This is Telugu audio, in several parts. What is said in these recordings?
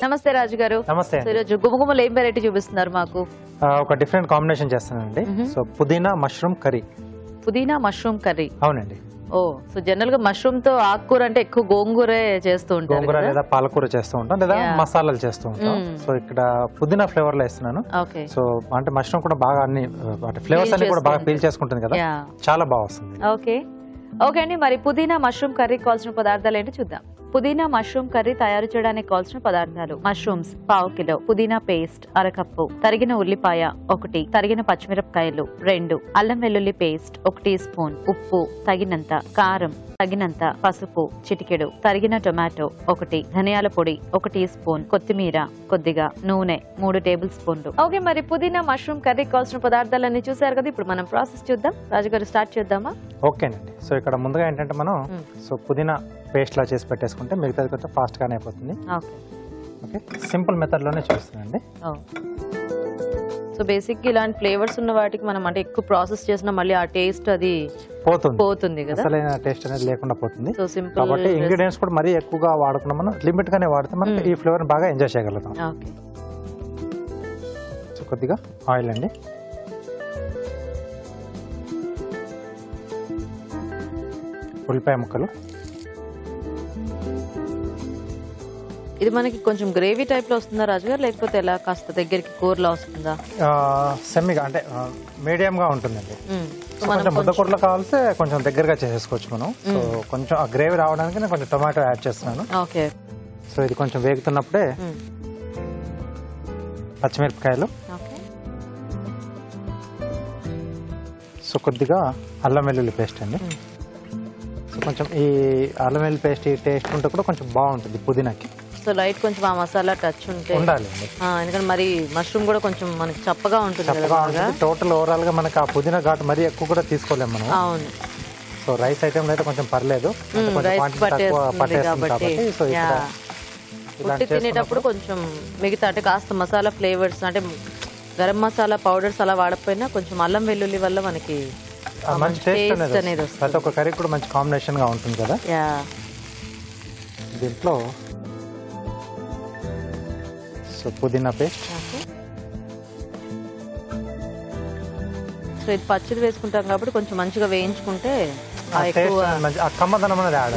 నమస్తే రాజు గారు. నమస్తే. ఈరోజు గుమగుమలు ఏం వెరైటీ చూపిస్తున్నారు మాకు? ఒక డిఫరెంట్ కాంబినేషన్ చేస్తానండి. సో పుదీనా మష్రూమ్ కర్రీ. పుదీనా మష్రూమ్ కర్రీ. అవునండి. ఓ, సో జనరల్ గా మష్రూమ్ తో ఆకుకూర అంటే ఎక్కువ గోంగూరే చేస్తూ ఉంటారు. గోంగూర లేదా పాలకూర చేస్తూ ఉంటాం, లేదా మసాలాలు చేస్తూ ఉంటాం. సో ఇక్కడ పుదీనా ఫ్లేవర్ లో ఇస్తున్నాను. సో అంటే మష్రూమ్ కూడా బాగా అన్ని ఫ్లేవర్స్ అన్ని కూడా బాగా ఫీల్ చేసుకుంటుంది కదా, చాలా బాగా వస్తుంది. ఓకే ఓకే అండి. మరి పుదీనా మష్రూమ్ కర్రీ కావాల్సిన పదార్థాలు ఏంటో చూద్దాం. పుదీనా మష్రూమ్ కర్రీ తయారు చేయడానికి కావాల్సిన పదార్థాలు: మష్రూమ్స్ 1/2 కిలో, పుదీనా పేస్ట్ 1/2 కప్పు, తరిగిన ఉల్లిపాయ 1, తరిగిన పచ్చిమిరపకాయలు 2, అల్లం వెల్లుల్లి పేస్ట్ 1 టీ స్పూన్, ఉప్పు తగినంత, కారం తగినంత, పసుపు చిటికెడు, తరిగిన టొమాటో 1, ధనియాల పొడి 1 టీ స్పూన్, కొత్తిమీర కొద్దిగా, నూనె 3 టేబుల్ స్పూన్లు. ఓకే, మరి పుదీనా మష్రూమ్ కర్రీ కావాల్సిన పదార్థాలన్నీ చూసారు కదా, ఇప్పుడు మనం ప్రాసెస్ చూద్దాం. రాజుగారు స్టార్ట్ చేద్దామా? ఓకేనండి. సో ఇక్కడ ముందుగా ఏంటంటే మనం సో పుదీనా పేస్ట్ లా చేసి పెట్టేసుకుంటే మిగతాది కొంచెం ఫాస్ట్ గానే అయిపోతుంది. ఓకే, సింపుల్ మెథడ్ లోనే చూస్తానండి. సో బేసిక్ ఇలాంటి ఫ్లేవర్స్ ఉన్న వాటికి మనం అంటే ఎక్కువ ప్రాసెస్ చేసినా మళ్ళీ ఆ టేస్ట్ అది పోతుంది కదా, అసలైన టేస్ట్ అనేది లేకుండా పోతుంది. సో సింపుల్ కాబట్టి ఇంగ్రీడియంట్స్ కూడా మరీ ఎక్కువగా వాడకుండా మనం లిమిట్ గానే వాడితే మనం ఈ ఫ్లేవర్ బాగా ఎంజాయ్ చేయగలుగుతాం. ఓకే, సో కొద్దిగా ఆయిల్ అండి, ఉల్లిపాయ ముక్కలు. ఇది మనకి కొంచెం గ్రేవీ టైప్ లో వస్తుందా రాజుగారు, లేకపోతే ఎలా కాస్త దగ్గరికి కూరలా వస్తుందా? సెమ్మిగా అంటే మీడియం గా ఉంటుందండి. కొంచెం ముద్దకూరలో కావాల్సి కొంచెం దగ్గరగా చేసేసుకోవచ్చు మనం. సో కొంచెం ఆ గ్రేవీ రావడానికి నేను కొంచెం టొమాటో యాడ్ చేస్తున్నాను. ఓకే, సో ఇది కొంచెం వేగుతున్నప్పుడే పచ్చిమిరపకాయలు, సో కొద్దిగా అల్లం వెల్లుల్లి పేస్ట్ అండి. సో కొంచెం ఈ అల్లం వెల్లుల్లి పేస్ట్ ఈ టేస్ట్ ఉంటే కూడా కొంచెం బాగుంటుంది పుదీనాకి. సో లైట్ కొంచెం ఆ మసాలా టచ్ ఉండాలి, ఎందుకంటే మరి మష్రూమ్ కూడా కొంచెం మనకి చప్పగా ఉంటుంది. టోటల్ ఓవరాల్ గా మనకి ఆ పుదీనా ఘాటు మరీ ఎక్కువ కూడా తీసుకోలేము మనం. అవును. సో రైస్ ఐటమ్ అయితే కొంచెం పర్లేదు, తినేటప్పుడు కొంచెం మిగతా అంటే కాస్త మసాలా ఫ్లేవర్స్ అంటే గరం మసాలా పౌడర్స్ అలా వాడకపోయినా కొంచెం అల్లం వెల్లుల్లి వల్ల మనకి మంచి టేస్ట్ అనేది వస్తుంది. ప్రతి ఒక్క కర్రీ కూడా మంచి కాంబినేషన్ గా ఉంటుంది కదా. దీంట్లో సో పుదీనా పేస్ట్, సో ఇది పచ్చిది వేసుకుంటాం కాబట్టి కొంచెం మంచిగా వేయించుకుంటే కమ్మదనం అనేది యాడ్.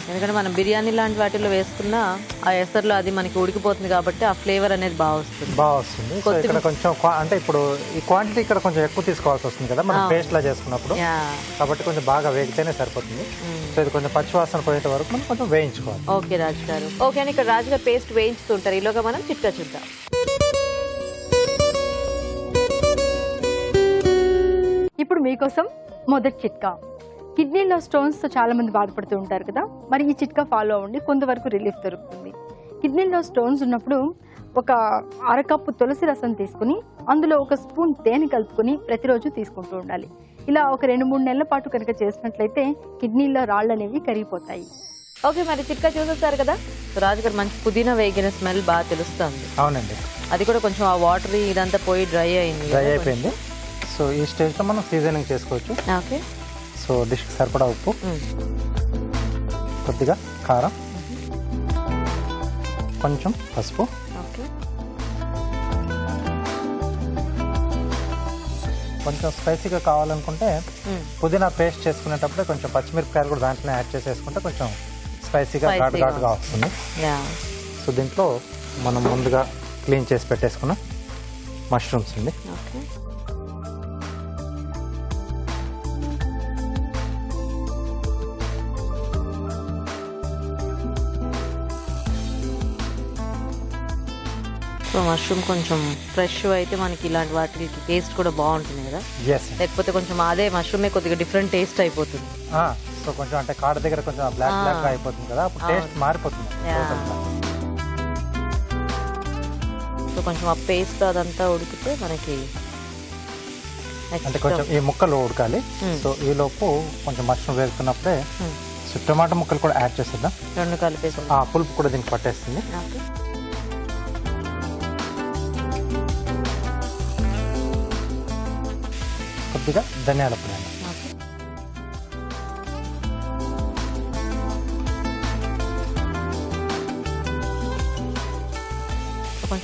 ఎందుకంటే మనం బిర్యానీ లాంటి వాటిలో వేసుకున్నా ఆ ఎసర్లో అది మనకి ఉడికిపోతుంది కాబట్టి ఆ ఫ్లేవర్ అనేది బాగా వస్తుంది. ఇక్కడ కొంచెం అంటే ఇప్పుడు ఈ క్వాంటిటీ ఇక్కడ కొంచెం ఎక్కువ తీసుకోవాల్సి వస్తుంది కదా మనం పేస్ట్ లా చేసుకున్నప్పుడు, కాబట్టి కొంచెం బాగా వేగితేనే సరిపోతుంది. సో ఇది కొంచెం పచ్చివాసన పోయేంత వరకు మనం కొంచెం వేయించుకోవాలి. ఓకే రాజు గారు. ఓకే అని ఇక్కడ రాజు గారు పేస్ట్ వేయించుతుంటారు, ఈలోగా మనం చిట్కా చూద్దాం. ఇప్పుడు మీకోసం మొదటి చిట్కా. కిడ్నీలో స్టోన్స్ తో చాలా మంది బాధపడుతూ ఉంటారు కదా, మరి ఈ చిట్కా ఫాలో అవ్వండి, కొంతవరకు రిలీఫ్ దొరుకుతుంది. కిడ్నీలో స్టోన్స్ ఉన్నప్పుడు ఒక 1/2 కప్పు తులసి రసం తీసుకుని అందులో 1 స్పూన్ తేనె కలుపుకొని ప్రతిరోజు తీసుకుంటూ ఉండాలి. ఇలా ఒక 2-3 నెలల పాటు కనుక చేసినట్లయితే కిడ్నీలో రాళ్ళు అనేవి కరిగిపోతాయి. ఓకే, మరి చిట్కా చూసేస్తారు కదా, రాజుగారు మంచి పుదీనా వేగిన స్మెల్ బాగా తెలుస్తుంది. అవునండి, అది కూడా కొంచెం ఆ వాటర్ ఇదంతా పోయి డ్రై అయిపోయింది. సో ఈ స్టేజ్ లో మనం సీజనింగ్ చేసుకోవచ్చు. ఓకే, సో డిష్కి సరిపడా ఉప్పు, కొద్దిగా కారం, కొంచెం పసుపు, కొంచెం స్పైసీగా కావాలనుకుంటే పుదీనా పేస్ట్ చేసుకునేటప్పుడే కొంచెం పచ్చిమిరపకాయలు కూడా దాంట్లో యాడ్ చేసేసుకుంటే కొంచెం స్పైసీగా ఘాటుగా వస్తుంది. సో దీంట్లో మనం ముందుగా క్లీన్ చేసి పెట్టేసుకున్న మష్రూమ్స్ అండి. సో మష్రూమ్ కొంచెం ఫ్రెష్ అయితే మనకి ఇలాంటి వాటికి టేస్ట్ కూడా బాగుంటుంది కదా, లేకపోతే కొంచెం అదే మష్రూమే కొద్దిగా డిఫరెంట్ టేస్ట్ అయిపోతుంది. సో కొంచెం అంటే కాడ దగ్గర కొంచెం బ్లాక్ బ్లాక్ అయిపోతుంది కదా, అప్పుడు టేస్ట్ మారిపోతుంది. సో కొంచెం ఆ పేస్ట్ అదంతా ఉడికితే మనకి అంటే కొంచెం ఈ ముక్కలు ఉడకాలి. సో ఈ లోపు కొంచెం మష్రూమ్ వేస్తున్నప్పుడే టమాటా ముక్కలు కూడా యాడ్ చేసేద్దాం, 2 కలిపేసి ఆ పులుపు కూడా దీనికి పట్టేస్తుంది. కొద్దిగా ధనియాల పొడి,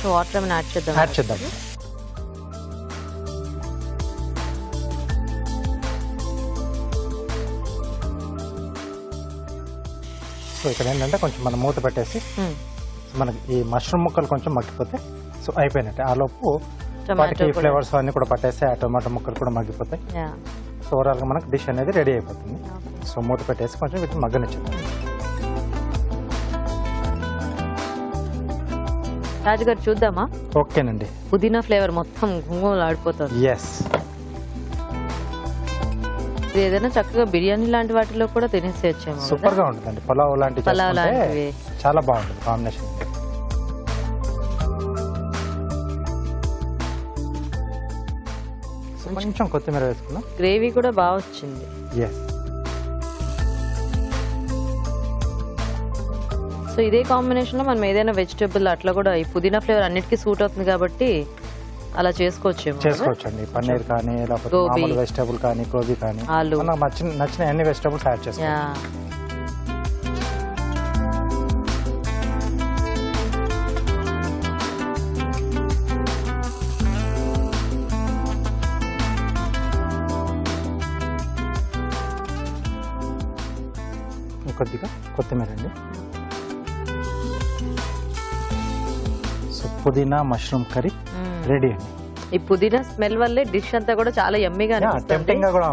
కొంచెం వాటర్ ఏమైనా యాడ్ చేద్దాం. సో ఇక్కడ ఏంటంటే కొంచెం మనం మూత పెట్టేసి మనకి ఈ మష్రూమ్ ముక్కలు కొంచెం మగ్గిపోతే సో అయిపోయినట్టే. ఆ లోపు వాటికి ఫ్లేవర్స్ అన్ని కూడా పట్టేసి ఆ టొమాటో ముక్కలు కూడా మగ్గిపోతాయి. సో ఓవరాల్గా మనకు డిష్ అనేది రెడీ అయిపోతుంది. సో మూత పెట్టేసి కొంచెం వీటిని మగ్గనిచ్చేద్దాం. రాజుగారు చూద్దామా? ఓకేనండి. పుదీనా ఫ్లేవర్ మొత్తం గుంగులు ఆడిపోతుంది. ఎస్, ఏదైనా చక్కగా బిర్యానీ లాంటి వాటిలో కూడా తినేసేయచ్చేమో. సూపర్ గా ఉంటుందండి. పలావ్ లాంటివి చాలా బాగుంటుంది కాంబినేషన్. కొంచెం కొత్తిమీర వేసుకున్నాం. గ్రేవీ కూడా బాగా వచ్చింది. ఎస్. సో ఇదే కాంబినేషన్ లో మనం ఏదైనా వెజిటేబుల్ అట్లా కూడా ఈ పుదీనా ఫ్లేవర్ అన్నిటికీ సూట్ అవుతుంది కాబట్టి అలా చేసుకోవచ్చండి. పన్నీర్ కానీ లేకపోతే మామూలు వెజిటేబుల్ కానీ గోబీ కానీ మనకు నచ్చిన అన్ని వెజిటేబుల్స్ యాడ్ చేసుకోవచ్చు. కొద్దిగా కొత్తిమీర అండి. సో పుదీనా మష్రూమ్ కర్రీ రెడీ అండి. ఈ పుదీనా స్మెల్ వల్లే డిష్ అంతా కూడా చాలా యమ్మీగా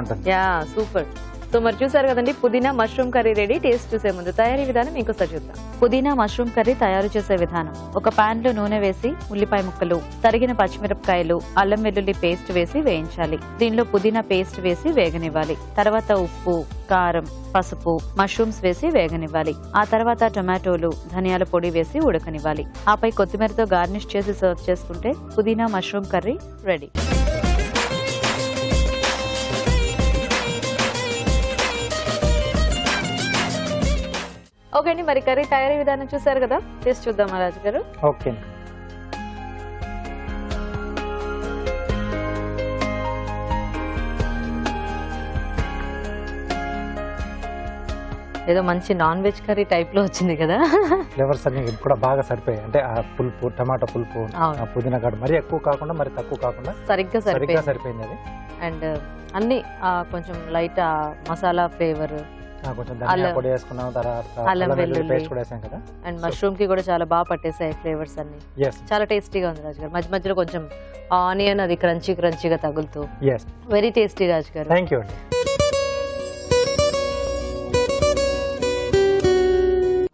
ఉంటుంది. Yeah super. సో మరి చూసారు కదండి, పుదీనా మష్రూమ్ కర్రీ రెడీ. టేస్ట్ చూసే ముందు తయారీ విధానం ఇంకోసారి చూద్దాం. పుదీనా మష్రూమ్ కర్రీ తయారు చేసే విధానం: ఒక పాన్ లో నూనె వేసి ఉల్లిపాయ ముక్కలు, తరిగిన పచ్చిమిరపకాయలు, అల్లం వెల్లుల్లి పేస్ట్ వేసి వేయించాలి. దీనిలో పుదీనా పేస్ట్ వేసి వేగనివ్వాలి. తర్వాత ఉప్పు, కారం, పసుపు, మష్రూమ్స్ వేసి వేగనివ్వాలి. ఆ తర్వాత టొమాటోలు, ధనియాల పొడి వేసి ఉడకనివ్వాలి. ఆపై కొత్తిమీరతో గార్నిష్ చేసి సర్వ్ చేసుకుంటే పుదీనా మష్రూమ్ కర్రీ రెడీ. ఓకే అండి, మరి కర్రీ తయారీ విధానం చూసారు కదా, టేస్ట్ చూద్దామా రాజు గారు? ఓకే. ఏదో మంచి నాన్ వెజ్ కర్రీ టైప్ లో వచ్చింది కదా. ఫ్లేవర్స్ అన్ని కూడా బాగా సరిపోయాయి. అంటే ఆ పులుపు, టమాటా పులుపు, పుదీనా గడ్డ మరి ఎక్కువ కాకుండా మరి తక్కువ కాకుండా సరిగ్గా సరిపోయింది అది. అండ్ అన్ని కొంచెం లైట్ మసాలా ఫ్లేవర్, కొంచెం ధనియా పొడి వేసుకున్నాం, తర్వాత అల్లం వెల్లుల్లి పేస్ట్ కూడా వేసాం కదా. అండ్ మష్రూమ్ కి కూడా చాలా బాగా పట్టేసాయి ఫ్లేవర్స్ అన్ని. చాలా టేస్టీగా ఉంది రాజు గారు. మధ్య మధ్యలో కొంచెం ఆనియన్ అది క్రంచీగా తగులుతూ వెరీ టేస్టీ రాజు గారు. థ్యాంక్ యూ అండి.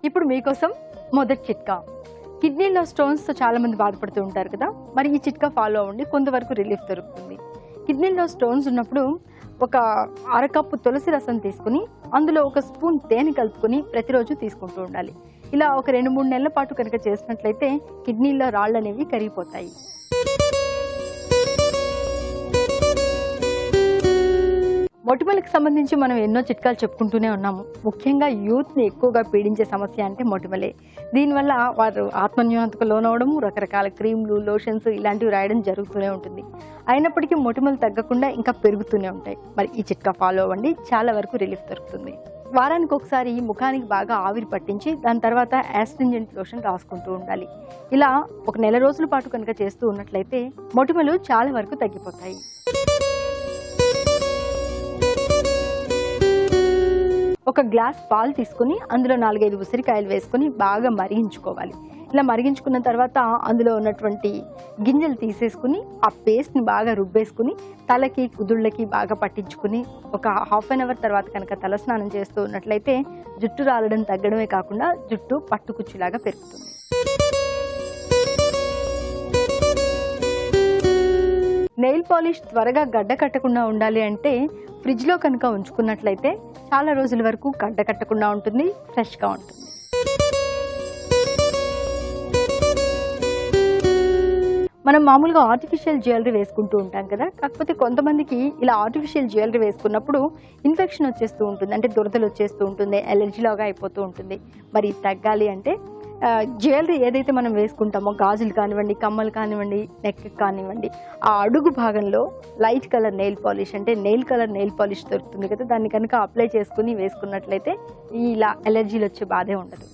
ఇప్పుడు మీకోసం మొదటి చిట్కా. కిడ్నీలో స్టోన్స్ తో చాలా మంది బాధపడుతూ ఉంటారు కదా, మరి ఈ చిట్కా ఫాలో అవ్వండి, కొంతవరకు రిలీఫ్ దొరుకుతుంది. కిడ్నీలో స్టోన్స్ ఉన్నప్పుడు ఒక అరకప్పు తులసి రసం తీసుకుని అందులో ఒక స్పూన్ తేనె కలుపుకొని ప్రతిరోజు తీసుకుంటూ ఉండాలి. ఇలా ఒక 2-3 నెలల పాటు కనుక చేసినట్లయితే కిడ్నీలో రాళ్ళు అనేవి కరిగిపోతాయి. మొటిమలకు సంబంధించి మనం ఎన్నో చిట్కాలు చెప్పుకుంటూనే ఉన్నాము. ముఖ్యంగా యూత్ని ఎక్కువగా పీడించే సమస్య అంటే మొటిమలే. దీనివల్ల వారు ఆత్మన్యూనతకు లోనవడము, రకరకాల క్రీమ్లు, లోషన్స్ ఇలాంటివి రాయడం జరుగుతూనే ఉంటుంది. అయినప్పటికీ మొటిమలు తగ్గకుండా ఇంకా పెరుగుతూనే ఉంటాయి. మరి ఈ చిట్కా ఫాలో అవ్వండి, చాలా వరకు రిలీఫ్ దొరుకుతుంది. వారానికి ఒకసారి ముఖానికి బాగా ఆవిరి పట్టించి దాని తర్వాత యాస్ట్రింజెంట్ లోషన్ రాసుకుంటూ ఉండాలి. ఇలా ఒక 1 నెల రోజుల పాటు కనుక చేస్తూ ఉన్నట్లయితే మొటిమలు చాలా వరకు తగ్గిపోతాయి. ఒక గ్లాస్ పాలు తీసుకుని అందులో 4-5 ఉసిరికాయలు వేసుకుని బాగా మరిగించుకోవాలి. ఇలా మరిగించుకున్న తర్వాత అందులో ఉన్నటువంటి గింజలు తీసేసుకుని ఆ పేస్ట్ని బాగా రుబ్బేసుకుని తలకి, కుదుళ్ళకి బాగా పట్టించుకుని ఒక 1/2 అవర్ తర్వాత కనుక తలస్నానం చేస్తూ ఉన్నట్లయితే జుట్టు రాలడం తగ్గడమే కాకుండా జుట్టు పట్టుకుచ్చులాగా పెరుగుతుంది. నెయిల్ పాలిష్ త్వరగా గడ్డ కట్టకుండా ఉండాలి అంటే ఫ్రిడ్జ్లో కనుక ఉంచుకున్నట్లయితే చాలా రోజుల వరకు గడ్డ కట్టకుండా ఉంటుంది, ఫ్రెష్గా ఉంటుంది. మనం మామూలుగా ఆర్టిఫిషియల్ జ్యువెలరీ వేసుకుంటూ ఉంటాం కదా, కాకపోతే కొంతమందికి ఇలా ఆర్టిఫిషియల్ జ్యువెలరీ వేసుకున్నప్పుడు ఇన్ఫెక్షన్ వచ్చేస్తూ ఉంటుంది, అంటే దురదలు వచ్చేస్తూ ఉంటుంది, ఎలర్జీలాగా అయిపోతూ ఉంటుంది. మరి తగ్గాలి అంటే జ్యువెలరీ ఏదైతే మనం వేసుకుంటామో, గాజులు కానివ్వండి, కమ్మలు కానివ్వండి, నెక్ కానివ్వండి, ఆ అడుగు భాగంలో లైట్ కలర్ నెయిల్ పాలిష్ అంటే నెయిల్ కలర్ నెయిల్ పాలిష్ దొరుకుతుంది కదా, దాన్ని కనుక అప్లై చేసుకుని వేసుకున్నట్లయితే ఇలా ఎలర్జీలు వచ్చే బాధే ఉండదు.